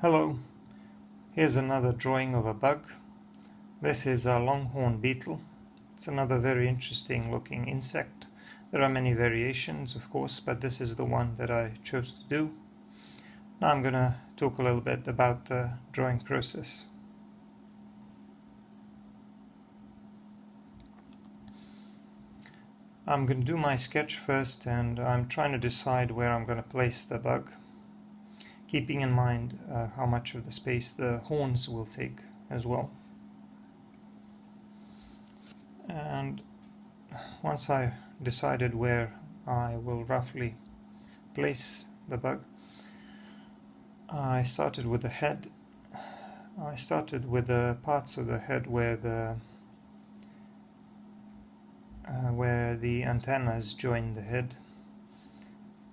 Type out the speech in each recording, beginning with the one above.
Hello, here's another drawing of a bug. This is a Longhorn Beetle. It's another very interesting looking insect. There are many variations, of course, but this is the one that I chose to do. Now I'm going to talk a little bit about the drawing process. I'm going to do my sketch first, and I'm trying to decide where I'm going to place the bug, keeping in mind how much of the space the horns will take as well. And once I decided where I will roughly place the bug, I started with the head. I started with the parts of the head where the antennas join the head,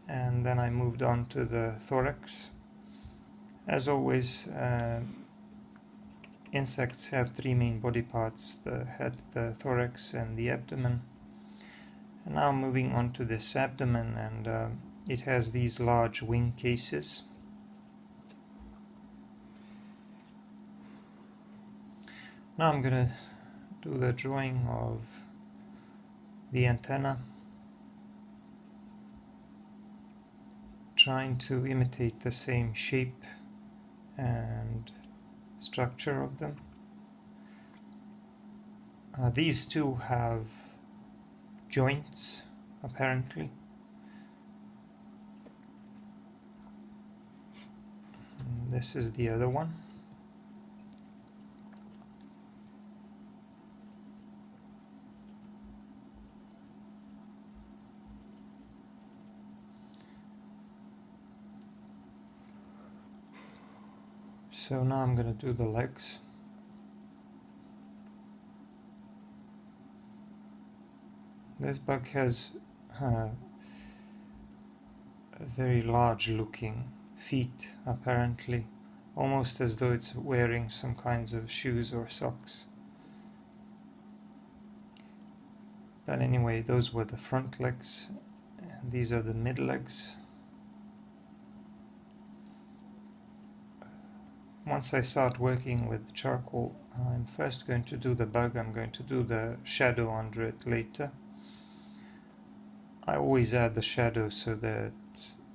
and then I moved on to the thorax. As always, insects have three main body parts: the head, the thorax, and the abdomen. And now moving on to this abdomen, and it has these large wing cases. Now I'm going to do the drawing of the antenna, trying to imitate the same shape and structure of them. These two have joints, apparently. And this is the other one. So now I'm going to do the legs. This bug has very large looking feet, apparently, almost as though it's wearing some kinds of shoes or socks. But anyway, those were the front legs, and these are the mid legs. Once I start working with charcoal, I'm first going to do the bug. I'm going to do the shadow under it later. I always add the shadow so that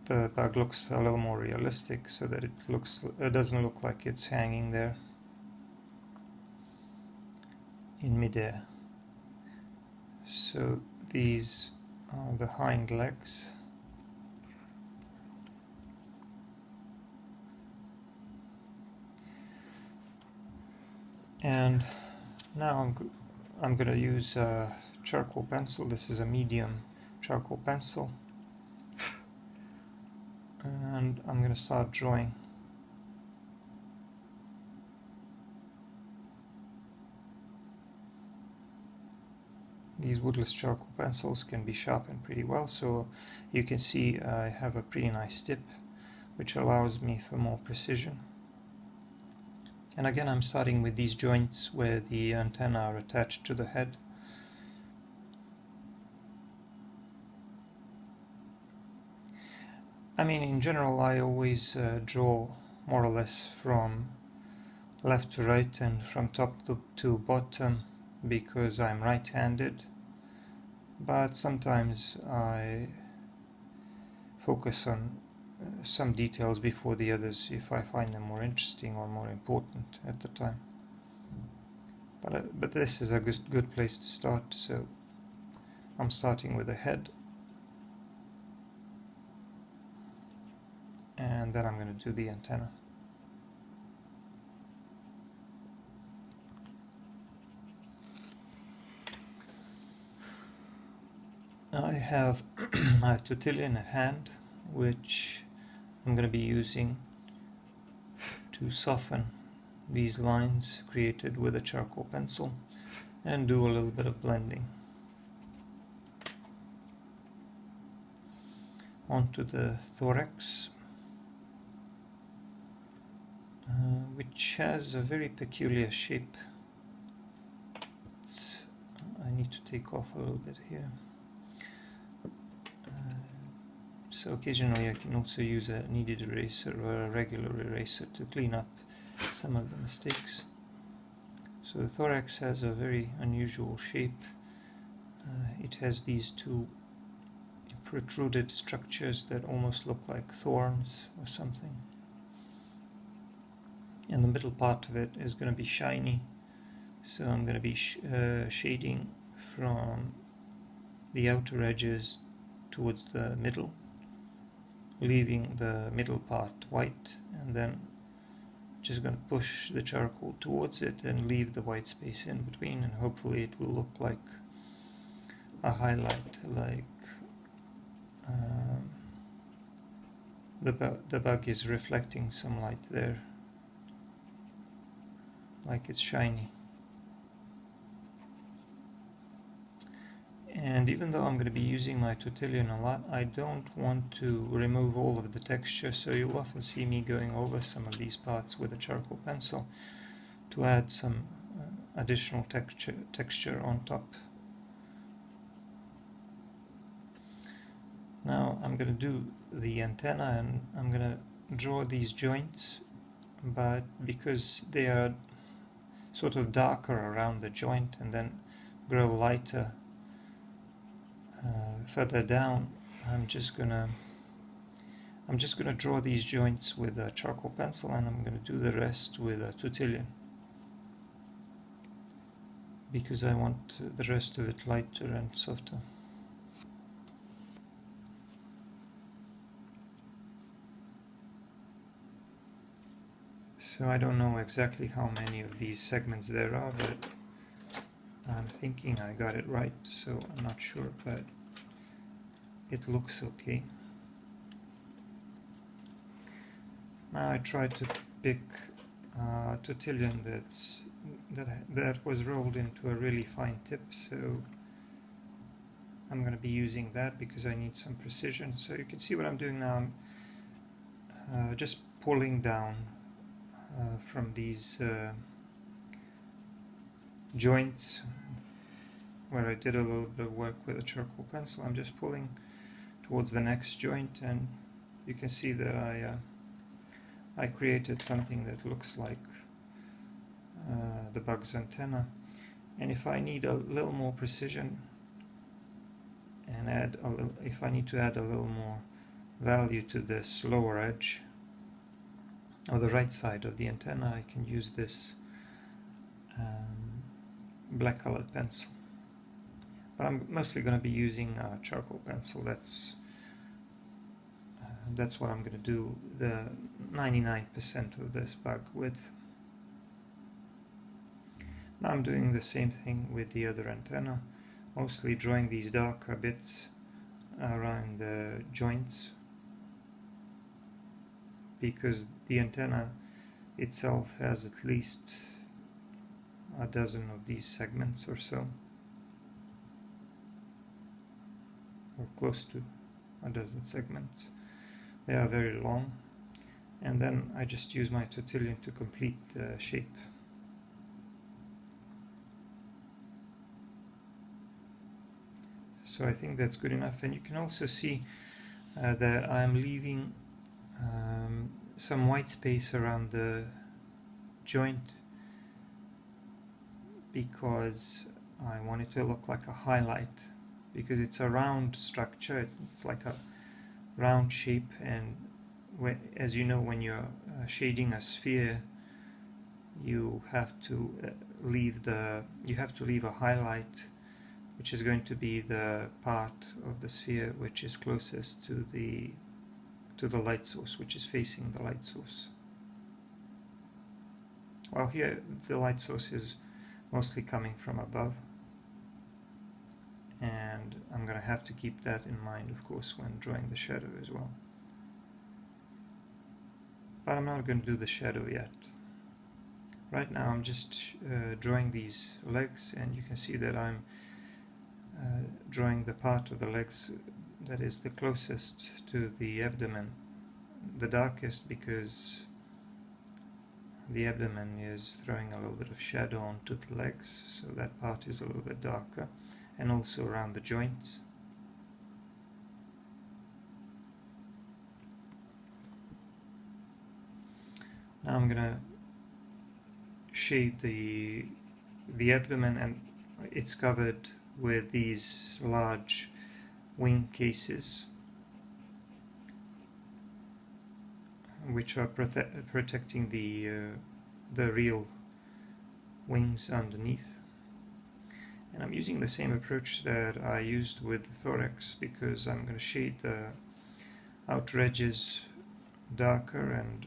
the bug looks a little more realistic, so that it doesn't look like it's hanging there in midair. So these are the hind legs. And now I'm going to use a charcoal pencil. This is a medium charcoal pencil, and I'm going to start drawing. These woodless charcoal pencils can be sharpened pretty well, so you can see I have a pretty nice tip, which allows me for more precision. And again, I'm starting with these joints where the antennae are attached to the head. I mean, in general, I always draw more or less from left to right and from top to bottom, because I'm right-handed. But sometimes I focus on some details before the others if I find them more interesting or more important at the time. But this is a good place to start, so I'm starting with the head, and then I'm going to do the antenna. I have a tortillon at hand, which I'm going to be using to soften these lines created with a charcoal pencil and do a little bit of blending. Onto the thorax, which has a very peculiar shape. I need to take off a little bit here. So occasionally I can also use a kneaded eraser or a regular eraser to clean up some of the mistakes. So the thorax has a very unusual shape. It has these two protruded structures that almost look like thorns or something. And the middle part of it is going to be shiny. So I'm going to be shading from the outer edges towards the middle, leaving the middle part white, and then just going to push the charcoal towards it and leave the white space in between, and hopefully it will look like a highlight, like the bug is reflecting some light there, like it's shiny. And even though I'm going to be using my tortillon a lot, I don't want to remove all of the texture, so you'll often see me going over some of these parts with a charcoal pencil to add some additional texture on top. Now I'm going to do the antenna, and I'm going to draw these joints, but because they are sort of darker around the joint and then grow lighter further down, I'm just gonna draw these joints with a charcoal pencil, and I'm gonna do the rest with a tortillon, because I want the rest of it lighter and softer. So I don't know exactly how many of these segments there are, but I'm thinking I got it right, so I'm not sure, but it looks okay. Now I tried to pick a tortillon that was rolled into a really fine tip, so I'm going to be using that because I need some precision. So you can see what I'm doing now. I'm just pulling down from these joints where I did a little bit of work with a charcoal pencil. I'm just pulling towards the next joint, and you can see that I created something that looks like the bug's antenna. And if I need a little more precision and if I need to add a little more value to this lower edge or the right side of the antenna, I can use this black colored pencil. But I'm mostly going to be using a charcoal pencil. That's what I'm going to do the 99% of this bug with. Now I'm doing the same thing with the other antenna, mostly drawing these darker bits around the joints, because the antenna itself has at least a dozen of these segments or so, or close to a dozen segments. They are very long, and then I just use my tortillon to complete the shape. So I think that's good enough, and you can also see that I'm leaving some white space around the joint because I want it to look like a highlight, because it's a round structure, it's like a round shape, and as you know, when you're shading a sphere, you have to leave a highlight, which is going to be the part of the sphere which is closest to the light source, which is facing the light source. Well, here the light source is mostly coming from above, and I'm going to have to keep that in mind, of course, when drawing the shadow as well. But I'm not going to do the shadow yet. Right now I'm just drawing these legs, and you can see that I'm drawing the part of the legs that is the closest to the abdomen, the darkest, because the abdomen is throwing a little bit of shadow onto the legs, so that part is a little bit darker, and also around the joints. Now I'm gonna shade the abdomen, and it's covered with these large wing cases which are protecting the real wings underneath. And I'm using the same approach that I used with the thorax, because I'm going to shade the outer edges darker, and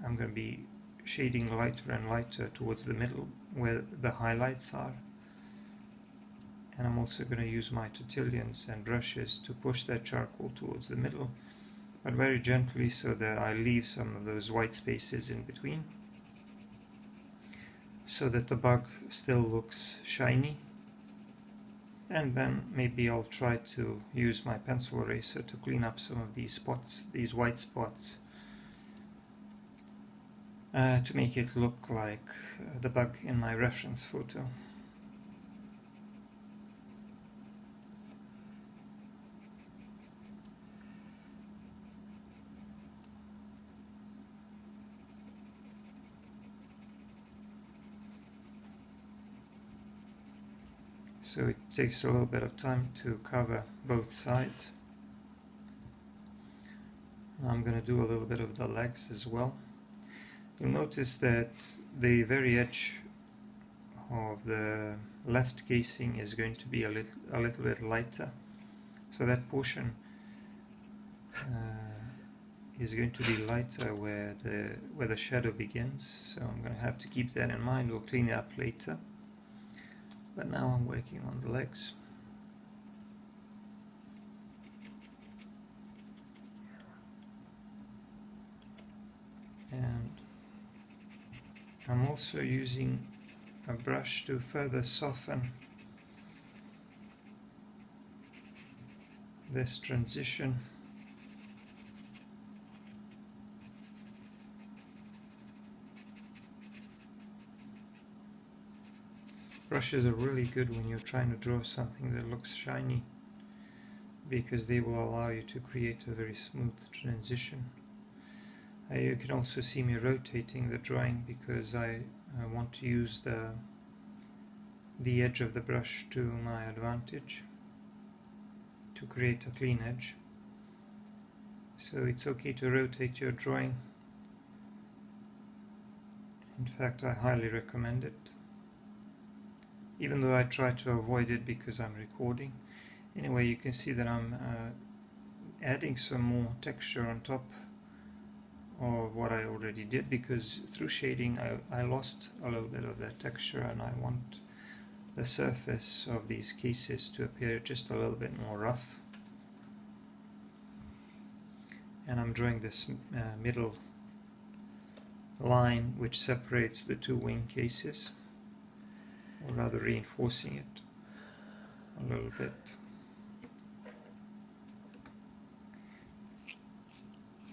I'm going to be shading lighter and lighter towards the middle where the highlights are. And I'm also going to use my tortillions and brushes to push that charcoal towards the middle, but very gently, so that I leave some of those white spaces in between, so that the bug still looks shiny. And then maybe I'll try to use my pencil eraser to clean up some of these spots, these white spots, to make it look like the bug in my reference photo. So it takes a little bit of time to cover both sides. I'm going to do a little bit of the legs as well. You'll notice that the very edge of the left casing is going to be a little bit lighter. So that portion is going to be lighter where the shadow begins. So I'm going to have to keep that in mind. We'll clean it up later. But now I'm working on the legs. And I'm also using a brush to further soften this transition. Brushes are really good when you're trying to draw something that looks shiny, because they will allow you to create a very smooth transition. You can also see me rotating the drawing, because I want to use the edge of the brush to my advantage to create a clean edge. So it's okay to rotate your drawing. In fact, I highly recommend it, even though I try to avoid it because I'm recording. Anyway, you can see that I'm adding some more texture on top of what I already did, because through shading I lost a little bit of that texture, and I want the surface of these cases to appear just a little bit more rough. And I'm drawing this middle line which separates the two wing cases, or rather reinforcing it a little bit.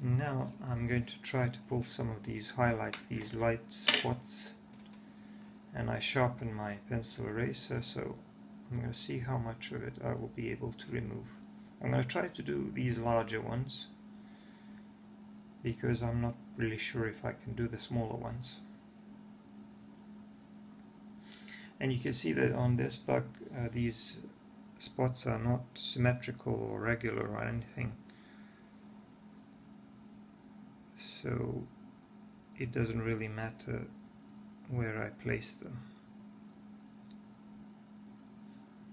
Now I'm going to try to pull some of these highlights, these light spots, and I sharpen my pencil eraser, so I'm going to see how much of it I will be able to remove. I'm going to try to do these larger ones, because I'm not really sure if I can do the smaller ones. And you can see that on this bug these spots are not symmetrical or regular or anything, so it doesn't really matter where I place them.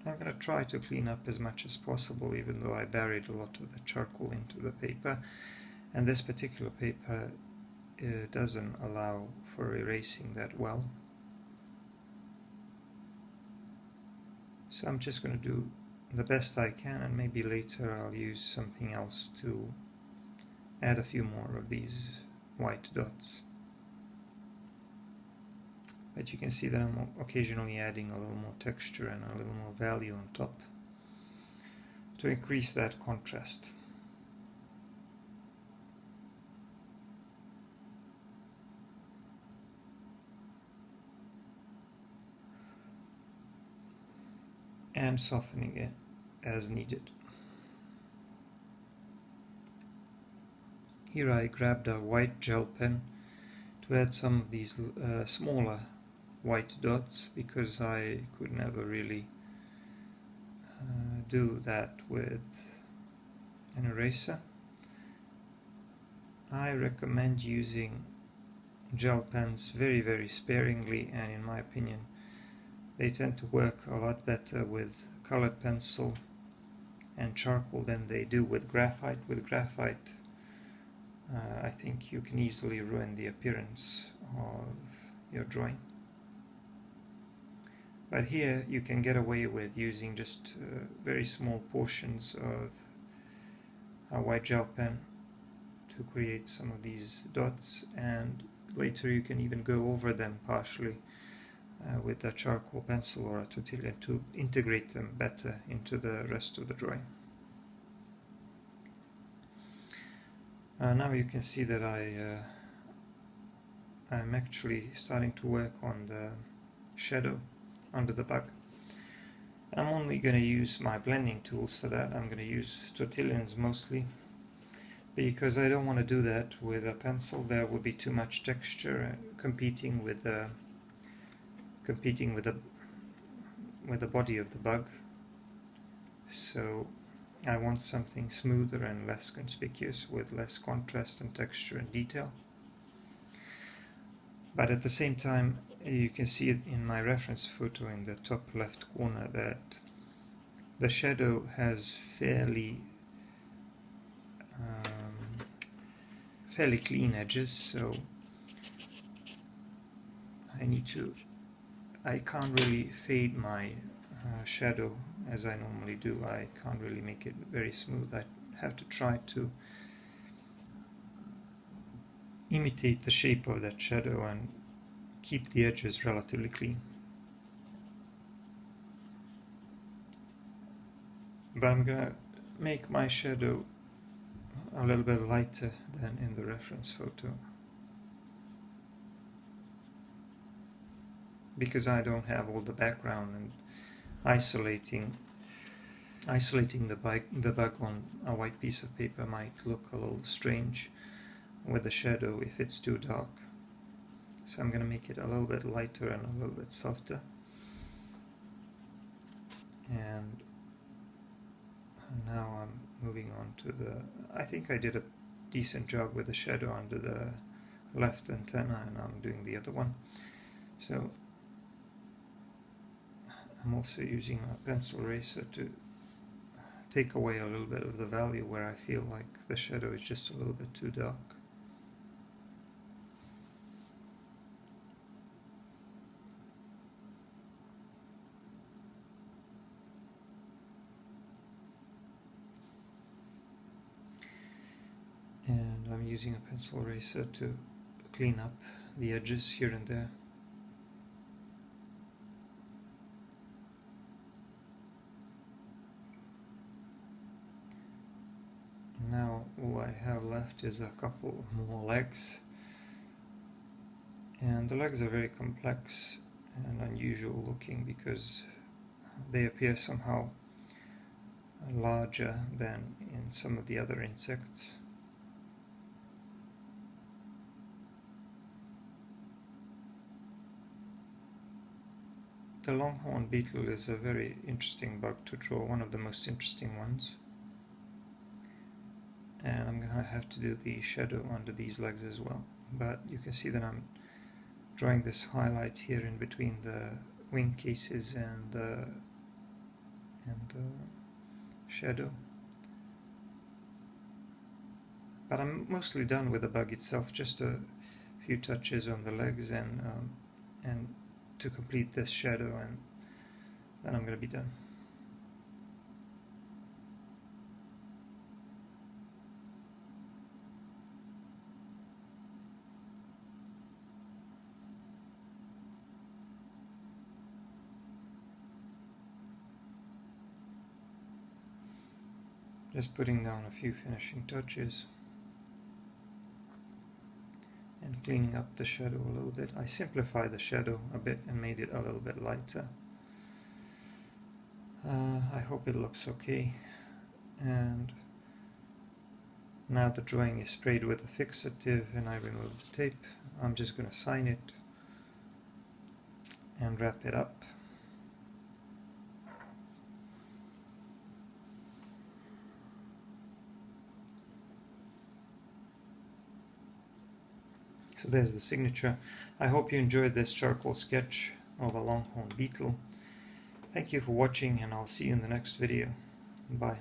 I'm going to try to clean up as much as possible, even though I buried a lot of the charcoal into the paper, and this particular paper doesn't allow for erasing that well. So I'm just going to do the best I can, and maybe later I'll use something else to add a few more of these white dots. But you can see that I'm occasionally adding a little more texture and a little more value on top to increase that contrast. And softening it as needed. Here I grabbed a white gel pen to add some of these smaller white dots, because I could never really do that with an eraser. I recommend using gel pens very, very sparingly, and in my opinion they tend to work a lot better with colored pencil and charcoal than they do with graphite. With graphite, I think you can easily ruin the appearance of your drawing. But here you can get away with using just very small portions of a white gel pen to create some of these dots, and later you can even go over them partially with a charcoal pencil or a tortilla to integrate them better into the rest of the drawing. Now you can see that I'm actually starting to work on the shadow under the bug. I'm only going to use my blending tools for that. I'm going to use tortillons mostly, because I don't want to do that with a pencil. There would be too much texture competing with the body of the bug. So I want something smoother and less conspicuous, with less contrast and texture and detail. But at the same time, you can see it in my reference photo in the top left corner that the shadow has fairly clean edges, so I can't really fade my shadow as I normally do. I can't really make it very smooth. I have to try to imitate the shape of that shadow and keep the edges relatively clean. But I'm gonna make my shadow a little bit lighter than in the reference photo, because I don't have all the background, and isolating the bug on a white piece of paper might look a little strange with the shadow if it's too dark. So I'm going to make it a little bit lighter and a little bit softer. And now I'm moving on to I think I did a decent job with the shadow under the left antenna, and I'm doing the other one. So I'm also using a pencil eraser to take away a little bit of the value where I feel like the shadow is just a little bit too dark. And I'm using a pencil eraser to clean up the edges here and there. Now all I have left is a couple more legs, and the legs are very complex and unusual looking because they appear somehow larger than in some of the other insects. The Longhorn Beetle is a very interesting bug to draw, one of the most interesting ones. And I'm going to have to do the shadow under these legs as well. But you can see that I'm drawing this highlight here in between the wing cases and the shadow. But I'm mostly done with the bug itself, just a few touches on the legs and to complete this shadow, and then I'm going to be done. Just putting down a few finishing touches and cleaning up the shadow a little bit. I simplified the shadow a bit and made it a little bit lighter. I hope it looks okay, and Now the drawing is sprayed with a fixative and I remove the tape. I'm just going to sign it and wrap it up. So there's the signature. I hope you enjoyed this charcoal sketch of a Longhorn Beetle. Thank you for watching, and I'll see you in the next video. Bye.